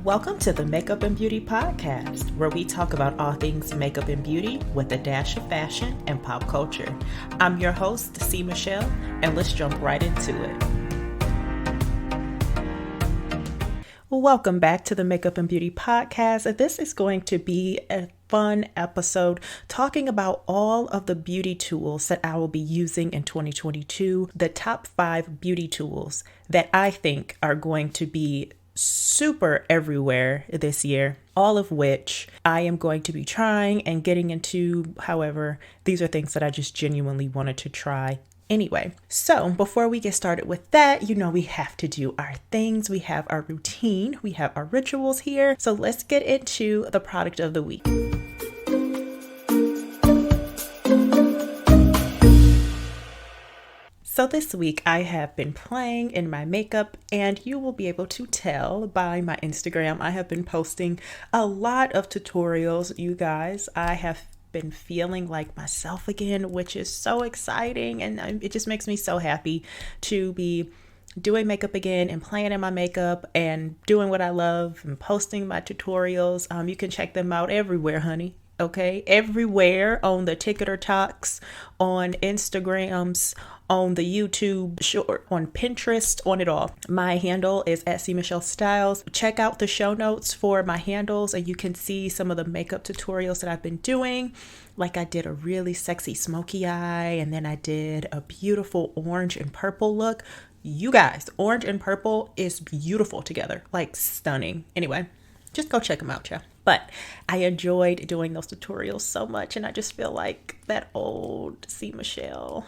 Welcome to the Makeup and Beauty Podcast, where we talk about all things makeup and beauty with a dash of fashion and pop culture. I'm your host, C. Michelle, and let's jump right into it. Welcome back to the Makeup and Beauty Podcast. This is going to be a fun episode talking about all of the beauty tools that I will be using in 2022, the top 5 beauty tools that I think are going to be super everywhere this year, all of which I am going to be trying and getting into. However, these are things that I just genuinely wanted to try anyway. So before we get started with that, we have to do our things. We have our routine, we have our rituals here. So let's get into the product of the week. So this week I have been playing in my makeup, and you will be able to tell by my Instagram. I have been posting a lot of tutorials, you guys. I have been feeling like myself again, which is so exciting, and it just makes me so happy to be doing makeup again and playing in my makeup and doing what I love and posting my tutorials. You can check them out everywhere, honey. Okay, everywhere, on the Ticketer Talks, on Instagrams, on the YouTube short, on Pinterest, on it all. My handle is at C Michelle Styles. Check out the show notes for my handles, and you can see some of the makeup tutorials that I've been doing. Like I did a really sexy smoky eye, and then I did a beautiful orange and purple look. You guys, orange and purple is beautiful together, like stunning. Anyway, just go check them out, y'all. But I enjoyed doing those tutorials so much, and I just feel like that old C. Michelle.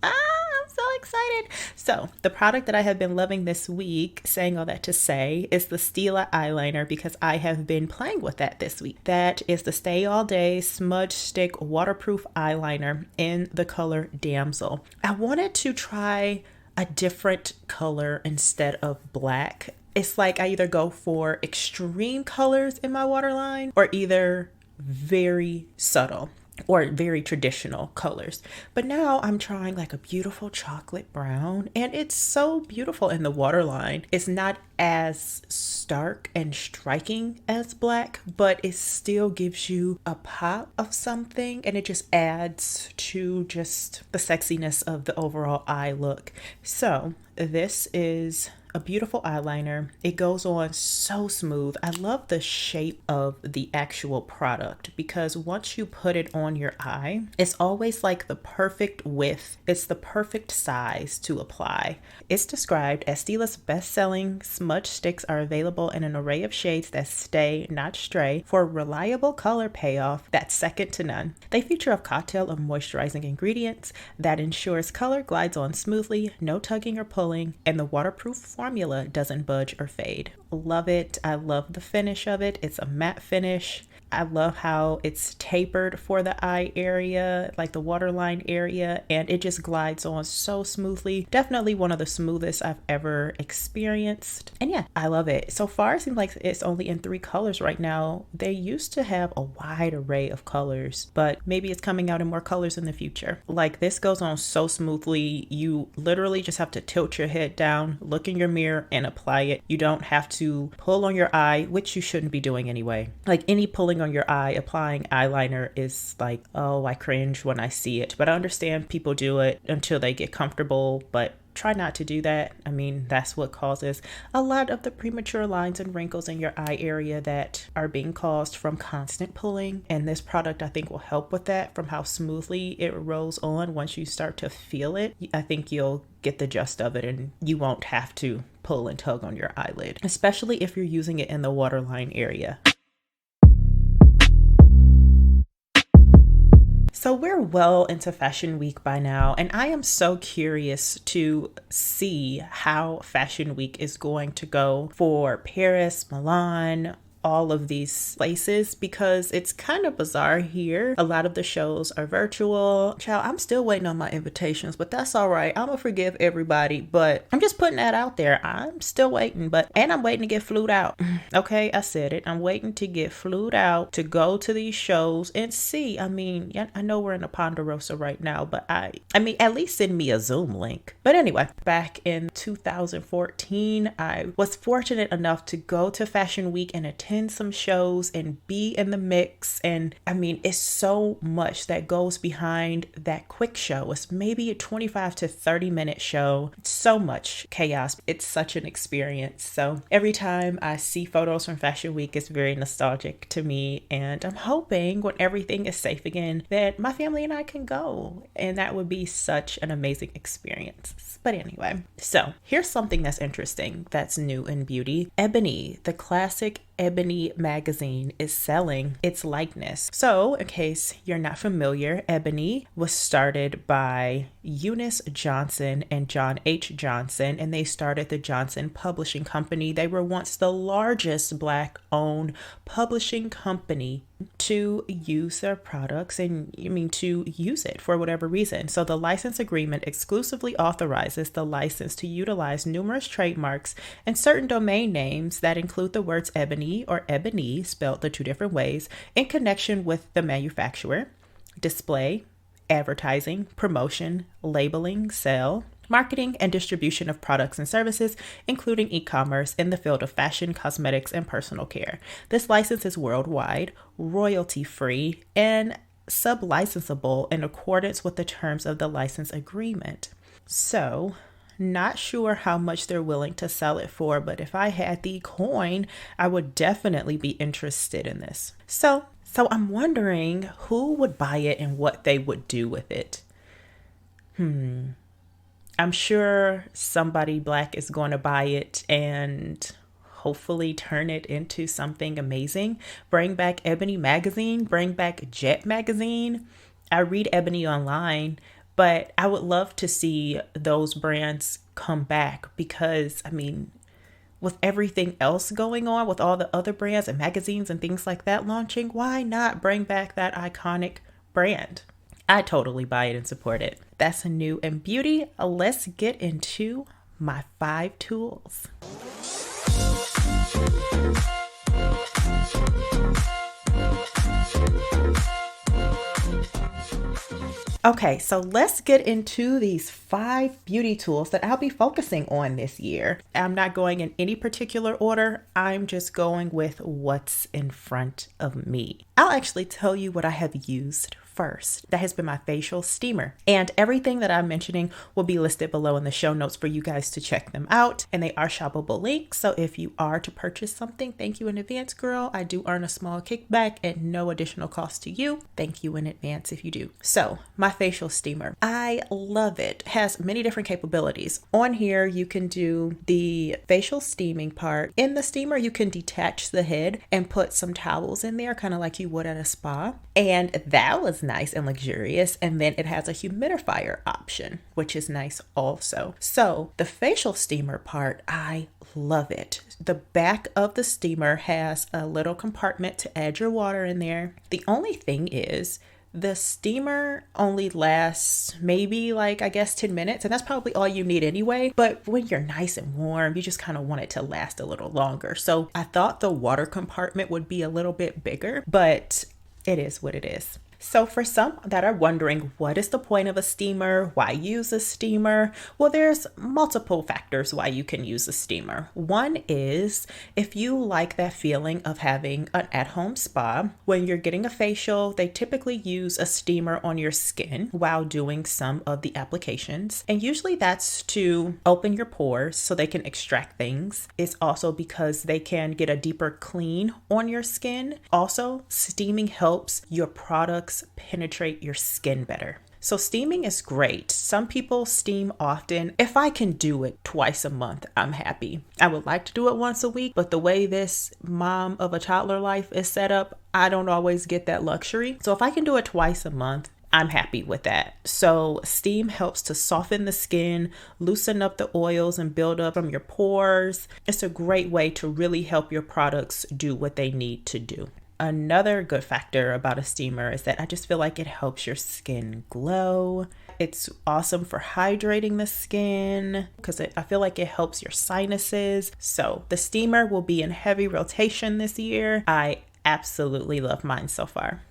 I'm so excited. So the product that I have been loving this week, saying all that to say, is the Stila eyeliner, because I have been playing with that this week. That is the Stay All Day Smudge Stick Waterproof Eyeliner in the color Damsel. I wanted to try a different color instead of black. It's like I either go for extreme colors in my waterline or either very subtle or very traditional colors. But now I'm trying like a beautiful chocolate brown, and it's so beautiful in the waterline. It's not as stark and striking as black, but it still gives you a pop of something, and it just adds to just the sexiness of the overall eye look. So this is a beautiful eyeliner. It goes on so smooth. I love the shape of the actual product, because once you put it on your eye, it's always like the perfect width. It's the perfect size to apply. It's described as Stila's best-selling smudge sticks are available in an array of shades that stay, not stray, for a reliable color payoff that's second to none. They feature a cocktail of moisturizing ingredients that ensures color glides on smoothly, no tugging or pulling, and the waterproof formula doesn't budge or fade. Love it. I love the finish of it. It's a matte finish. I love how it's tapered for the eye area, like the waterline area, and it just glides on so smoothly. Definitely one of the smoothest I've ever experienced. And yeah, I love it. So far, it seems like it's only in 3 colors right now. They used to have a wide array of colors, but maybe it's coming out in more colors in the future. Like, this goes on so smoothly. You literally just have to tilt your head down, look in your mirror, and apply it. You don't have to pull on your eye, which you shouldn't be doing anyway. Like, any pulling on your eye, applying eyeliner is like, oh, I cringe when I see it. But I understand people do it until they get comfortable, but try not to do that. I mean, that's what causes a lot of the premature lines and wrinkles in your eye area that are being caused from constant pulling. And this product, I think, will help with that, from how smoothly it rolls on. Once you start to feel it, I think you'll get the gist of it, and you won't have to pull and tug on your eyelid, especially if you're using it in the waterline area. So we're well into Fashion Week by now, and I am so curious to see how Fashion Week is going to go for Paris, Milan, all of these places because it's kind of bizarre here. A lot of the shows are virtual. Child, I'm still waiting on my invitations, but that's all right. I'm gonna forgive everybody, but I'm just putting that out there. I'm still waiting, and I'm waiting to get flued out. Okay, I said it. I'm waiting to get flued out to go to these shows and see. I mean, I know we're in a Ponderosa right now, but I mean, at least send me a Zoom link. But anyway, back in 2014, I was fortunate enough to go to Fashion Week and attend some shows and be in the mix. And I mean, it's so much that goes behind that quick show. It's maybe a 25 to 30-minute show. It's so much chaos. It's such an experience. So every time I see photos from Fashion Week, it's very nostalgic to me. And I'm hoping when everything is safe again that my family and I can go. And that would be such an amazing experience. But anyway, so here's something that's interesting that's new in beauty. Ebony, the classic Ebony magazine, is selling its likeness. So in case you're not familiar, Ebony was started by Eunice Johnson and John H. Johnson, and they started the Johnson Publishing Company. They were once the largest Black-owned publishing company to use their products and to use it for whatever reason. So the license agreement exclusively authorizes the license to utilize numerous trademarks and certain domain names that include the words ebony or ebony, spelled the two different ways, in connection with the manufacturer, display, advertising, promotion, labeling, sale, marketing, and distribution of products and services, including e-commerce in the field of fashion, cosmetics, and personal care. This license is worldwide, royalty-free, and sub-licensable in accordance with the terms of the license agreement. So, not sure how much they're willing to sell it for, but if I had the coin, I would definitely be interested in this. So I'm wondering who would buy it and what they would do with it. I'm sure somebody Black is going to buy it and hopefully turn it into something amazing. Bring back Ebony magazine, bring back Jet magazine. I read Ebony online, but I would love to see those brands come back because, with everything else going on, with all the other brands and magazines and things like that launching, why not bring back that iconic brand? I totally buy it and support it. That's new in beauty. Let's get into my 5 tools. Okay, so let's get into these 5 beauty tools that I'll be focusing on this year. I'm not going in any particular order. I'm just going with what's in front of me. I'll actually tell you what I have used first. That has been my facial steamer. And everything that I'm mentioning will be listed below in the show notes for you guys to check them out. And they are shoppable links. So if you are to purchase something, thank you in advance, girl. I do earn a small kickback at no additional cost to you. Thank you in advance if you do. So my facial steamer, I love it. It has many different capabilities. On here, you can do the facial steaming part. In the steamer, you can detach the head and put some towels in there, kind of like you would at a spa. And that was nice and luxurious. And then it has a humidifier option, which is nice also. So the facial steamer part, I love it. The back of the steamer has a little compartment to add your water in there. The only thing is, the steamer only lasts maybe 10 minutes, and that's probably all you need anyway. But when you're nice and warm, you just kind of want it to last a little longer. So I thought the water compartment would be a little bit bigger, but it is what it is. So for some that are wondering, what is the point of a steamer? Why use a steamer? Well, there's multiple factors why you can use a steamer. One is if you like that feeling of having an at-home spa. When you're getting a facial, they typically use a steamer on your skin while doing some of the applications. And usually that's to open your pores so they can extract things. It's also because they can get a deeper clean on your skin. Also, steaming helps your products penetrate your skin better. So steaming is great. Some people steam often. If I can do it twice a month, I'm happy. I would like to do it once a week, but the way this mom of a toddler life is set up, I don't always get that luxury. So if I can do it twice a month, I'm happy with that. So steam helps to soften the skin, loosen up the oils and build up from your pores. It's a great way to really help your products do what they need to do. Another good factor about a steamer is that I just feel like it helps your skin glow. It's awesome for hydrating the skin because I feel like it helps your sinuses. So the steamer will be in heavy rotation this year. I absolutely love mine so far.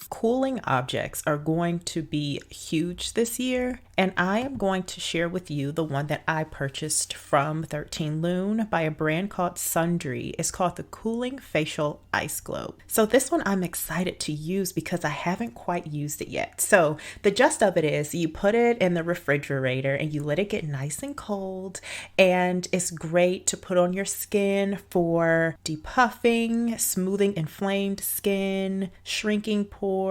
Cooling objects are going to be huge this year, and I am going to share with you the one that I purchased from 13 Lune by a brand called Sundree. It's called the Cooling Facial Ice Globe. So this one I'm excited to use because I haven't quite used it yet. So the gist of it is you put it in the refrigerator and you let it get nice and cold, and it's great to put on your skin for depuffing, smoothing inflamed skin, shrinking pores,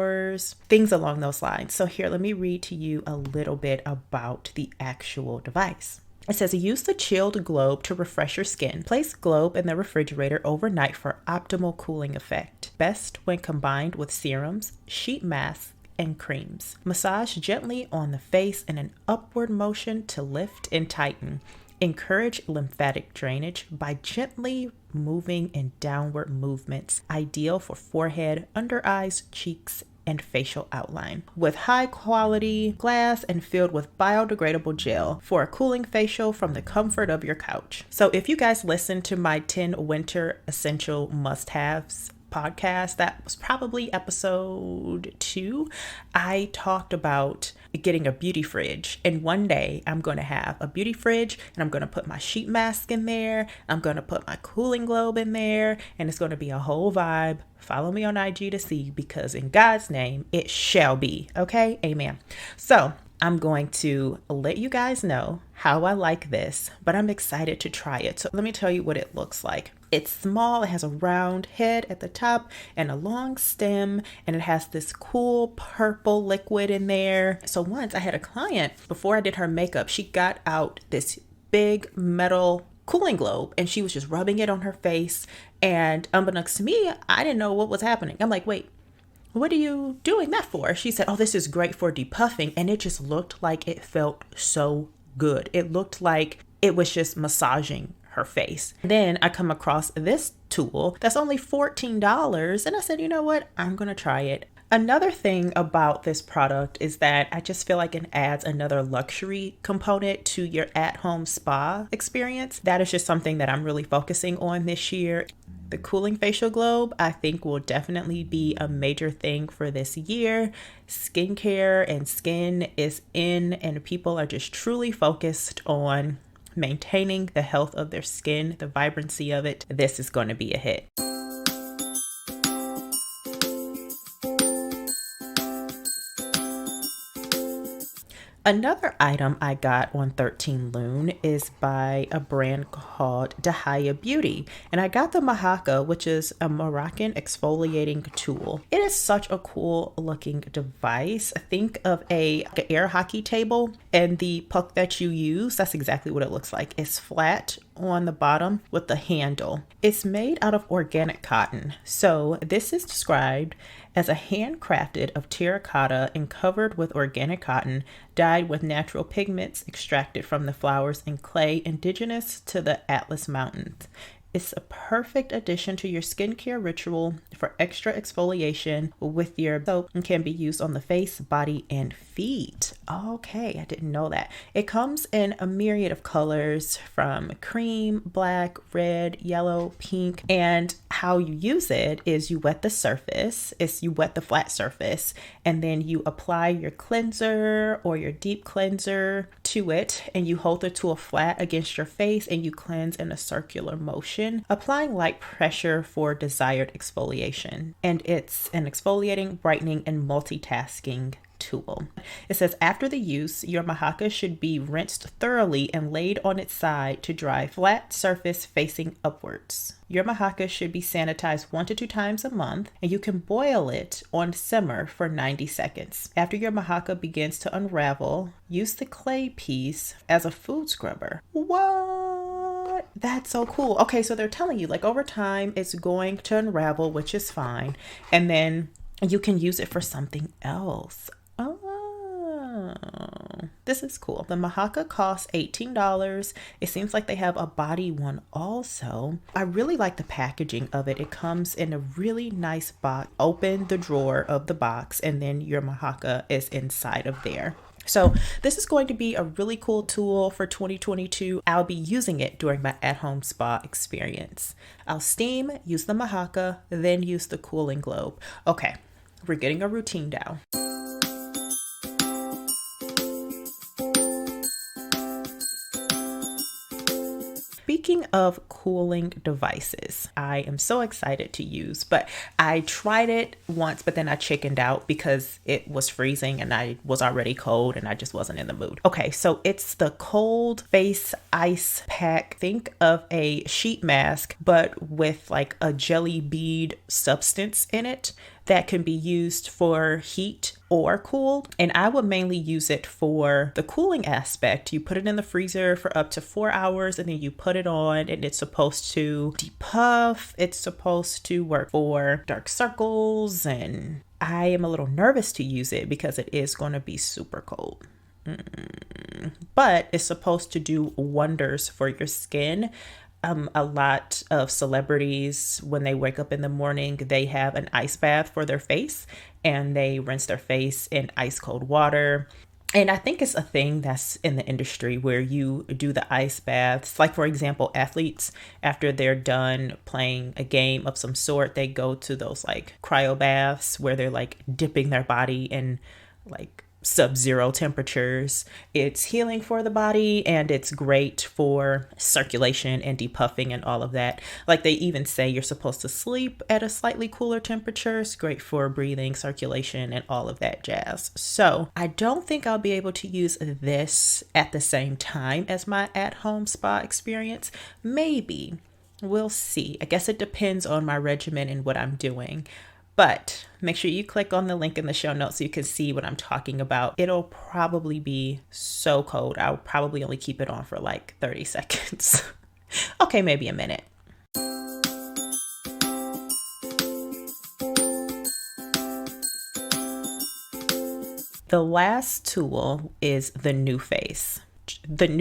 things along those lines. So here, let me read to you a little bit about the actual device. It says, use the chilled globe to refresh your skin. Place globe in the refrigerator overnight for optimal cooling effect. Best when combined with serums, sheet masks, and creams. Massage gently on the face in an upward motion to lift and tighten. Encourage lymphatic drainage by gently moving in downward movements, ideal for forehead, under eyes, cheeks, and facial outline. With high quality glass and filled with biodegradable gel for a cooling facial from the comfort of your couch. So if you guys listen to my 10 winter essential must-haves podcast, that was probably episode 2, I talked about getting a beauty fridge, and one day I'm going to have a beauty fridge and I'm going to put my sheet mask in there, I'm going to put my cooling globe in there, and it's going to be a whole vibe. Follow me on IG to see, because in God's name it shall be. Okay, amen. So I'm going to let you guys know how I like this, but I'm excited to try it. So let me tell you what it looks like. It's small, it has a round head at the top and a long stem, and it has this cool purple liquid in there. So once I had a client, before I did her makeup, she got out this big metal cooling globe and she was just rubbing it on her face, and unbeknownst to me, I didn't know what was happening. I'm like, wait, what are you doing that for? She said, oh, this is great for depuffing. And it just looked like it felt so good. It looked like it was just massaging her face. Then I come across this tool that's only $14, and I said, you know what? I'm going to try it. Another thing about this product is that I just feel like it adds another luxury component to your at-home spa experience. That is just something that I'm really focusing on this year. The cooling facial globe, I think, will definitely be a major thing for this year. Skincare and skin is in, and people are just truly focused on maintaining the health of their skin, the vibrancy of it. This is going to be a hit. Another item I got on 13 Lune is by a brand called Dehiya Beauty. And I got the Mahaka, which is a Moroccan exfoliating tool. It is such a cool looking device. Think of an air hockey table, and the puck that you use, that's exactly what it looks like. It's flat on the bottom with the handle. It's made out of organic cotton. So this is described as a handcrafted of terracotta and covered with organic cotton, dyed with natural pigments extracted from the flowers and clay indigenous to the Atlas Mountains. It's a perfect addition to your skincare ritual for extra exfoliation with your soap, and can be used on the face, body, and feet. Okay, I didn't know that. It comes in a myriad of colors from cream, black, red, yellow, pink, and how you use it is you wet the surface, you wet the flat surface, and then you apply your cleanser or your deep cleanser to it, and you hold the tool flat against your face and you cleanse in a circular motion, applying light pressure for desired exfoliation. And it's an exfoliating, brightening, and multitasking tool. It says, after the use, your Mahaka should be rinsed thoroughly and laid on its side to dry, flat surface facing upwards. Your Mahaka should be sanitized 1 to 2 times a month, and you can boil it on simmer for 90 seconds. After your Mahaka begins to unravel, use the clay piece as a food scrubber. What? That's so cool. Okay, so they're telling you like over time it's going to unravel, which is fine. And then you can use it for something else. Oh, this is cool. The Mahaka costs $18. It seems like they have a body one also. I really like the packaging of it. It comes in a really nice box. Open the drawer of the box and then your Mahaka is inside of there. So this is going to be a really cool tool for 2022. I'll be using it during my at-home spa experience. I'll steam, use the Mahaka, then use the cooling globe. Okay, we're getting a routine down. Speaking of cooling devices, I am so excited to use, but I tried it once, but then I chickened out because it was freezing and I was already cold and I just wasn't in the mood. Okay, so it's the Cold Face Ice Pack. Think of a sheet mask, but with like a jelly bead substance in it that can be used for heat or cool. And I would mainly use it for the cooling aspect. You put it in the freezer for up to 4 hours and then you put it on and it's supposed to depuff. It's supposed to work for dark circles. And I am a little nervous to use it because it is going to be super cold. But it's supposed to do wonders for your skin. A lot of celebrities, when they wake up in the morning, they have an ice bath for their face and they rinse their face in ice cold water. And I think it's a thing that's in the industry where you do the ice baths. Like, for example, athletes, after they're done playing a game of some sort, they go to those like cryo baths where they're like dipping their body in like sub-zero temperatures. It's healing for the body and it's great for circulation and depuffing and all of that. Like they even say you're supposed to sleep at a slightly cooler temperature. It's great for breathing, circulation, and all of that jazz. So I don't think I'll be able to use this at the same time as my at-home spa experience. Maybe. We'll see. I guess it depends on my regimen and what I'm doing. But make sure you click on the link in the show notes so you can see what I'm talking about. It'll probably be so cold. I'll probably only keep it on for like 30 seconds. Okay, maybe a minute. The last tool is the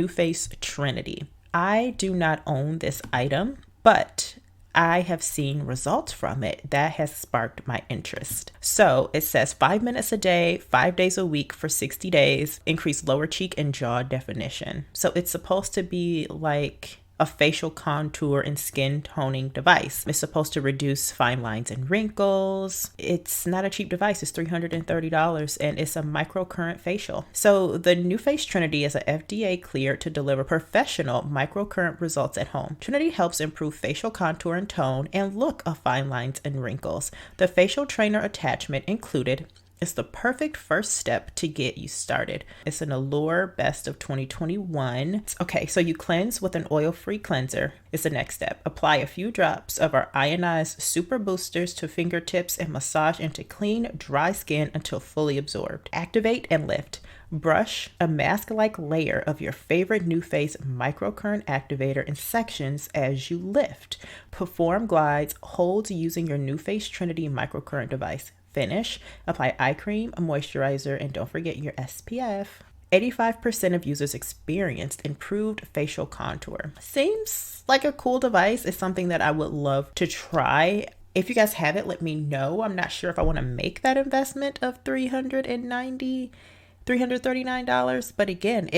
Face Trinity. I do not own this item, but I have seen results from it that has sparked my interest. So it says 5 minutes a day, 5 days a week for 60 days, increase lower cheek and jaw definition. So it's supposed to be like a facial contour and skin toning device. It's supposed to reduce fine lines and wrinkles. It's not a cheap device. It's $330 and it's a microcurrent facial. So the Face Trinity is a FDA cleared to deliver professional microcurrent results at home. Trinity helps improve facial contour and tone and look of fine lines and wrinkles. The facial trainer attachment included is the perfect first step to get you started. It's an Allure Best of 2021. Okay, so you cleanse with an oil-free cleanser is the next step. Apply a few drops of our ionized super boosters to fingertips and massage into clean, dry skin until fully absorbed. Activate and lift. Brush a mask-like layer of your favorite Face microcurrent activator in sections as you lift. Perform glides, holds using your Face Trinity microcurrent device. Finish, apply eye cream, a moisturizer, and don't forget your SPF. 85% of users experienced improved facial contour. Seems like a cool device. It's something that I would love to try. If you guys have it, let me know. I'm not sure if I want to make that investment of $339, but again,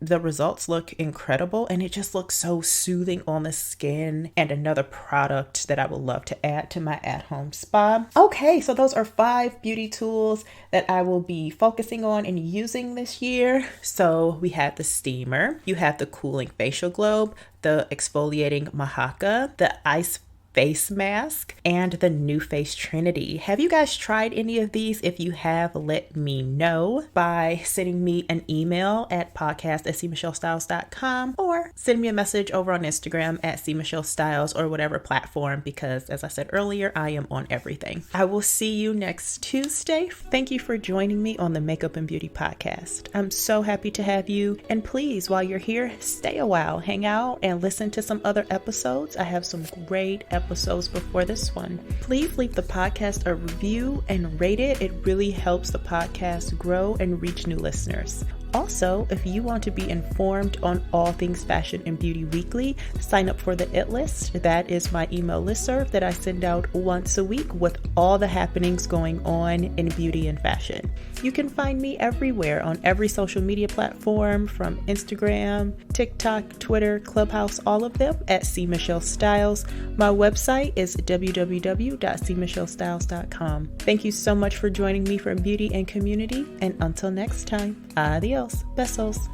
the results look incredible and it just looks so soothing on the skin, and another product that I would love to add to my at-home spa. Okay, so those are 5 beauty tools that I will be focusing on and using this year. So we had the steamer, you have the cooling facial globe, the exfoliating Mahaka, the ice face mask and the new Face Trinity. Have you guys tried any of these? If you have, let me know by sending me an email at podcast@cmichellestyles.com or send me a message over on Instagram at cmichellestyles or whatever platform, because as I said earlier, I am on everything. I will see you next Tuesday. Thank you for joining me on the Makeup and Beauty Podcast. I'm so happy to have you. And please, while you're here, stay a while, hang out, and listen to some other episodes. I have some great episodes before this one. Please leave the podcast a review and rate it. It really helps the podcast grow and reach new listeners. Also, if you want to be informed on all things fashion and beauty weekly, sign up for the It List. That is my email listserv that I send out once a week with all the happenings going on in beauty and fashion. You can find me everywhere on every social media platform, from Instagram, TikTok, Twitter, Clubhouse, all of them at C. Michelle Styles. My website is www.cmichellestyles.com. Thank you so much for joining me for Beauty and Community, and until next time, adios. Besos.